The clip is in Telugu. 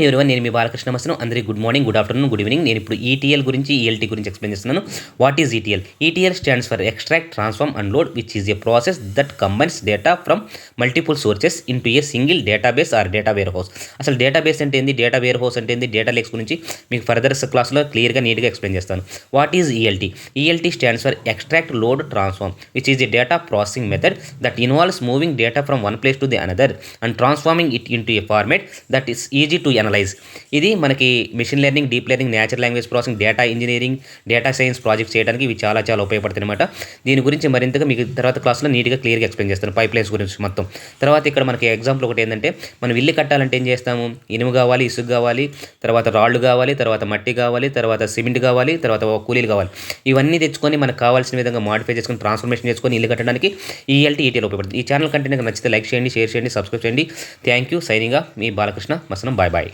ఎవరివన్ నేను మీ బాలకృష్ణ మసను అందరికీ good morning, good afternoon, good evening. నేను ఇప్పుడు ఈటీఎల్ గురించి, ఈఎల్టీ గురించి ఎక్స్ప్లెయిన్ చేస్తున్నాను. What is ETL? ETL stands for extract, transform and load, which is a process that combines data from multiple sources into a single database or data warehouse. అసలు డేటాబేస్ అంటే ఏంది, డేటా వేర్ హౌస్ అంటే ఏంది, డేటా లేక్స్ గురించి మీకు ఫర్దర్ క్లాస్లో క్లియర్గా నీట్గా ఎక్స్ప్లెయిన్ చేస్తాను. What is ELT? ELT stands for extract, load, transform, which is a data processing method that involves moving data from one place to the another and transforming it into a format that is easy to analyse. ఇది మనకి machine learning, deep learning, natural language processing, data engineering, data science project చేయడానికి ఇవి చాలా చాలా ఉపయోగపడుతుంది అనమాట. దీని గురించి మరింతగా మీకు తర్వాత క్లాస్లో నీట్గా క్లియర్గా ఎక్స్ప్లెయిన్ చేస్తాను, పైప్ లైన్స్ గురించి మొత్తం. తర్వాత ఇక్కడ మనకి ఎగ్జాంపుల్ ఒకటి ఏంటంటే, మనం ఇల్లు కట్టాలంటే ఏం చేస్తాము, ఇనుము కావాలి, ఇసుక కావాలి, తర్వాత రాళ్ళు కావాలి, తర్వాత మట్టి కావాలి, తర్వాత సిమెంట్ కావాలి, తర్వాత కూలీలు కావాలి. ఇవన్నీ తెచ్చుకొని మనకు కావాల్సిన విధంగా మాడిఫై చేసుకొని ట్రాన్స్ఫర్మేషన్ చేసుకొని ఇల్లు కట్టడానికి ఈఎల్టీ ఉపయోగపడుతుంది. ఈ ఛానల్ కంటే నాకు నచ్చితే లైక్ చేయండి, షేర్ చేయండి, సబ్స్క్రైబ్ చేయండి. Thank you. సైనింగ్గా మీ బాలకృష్ణ మసనం. Bye bye.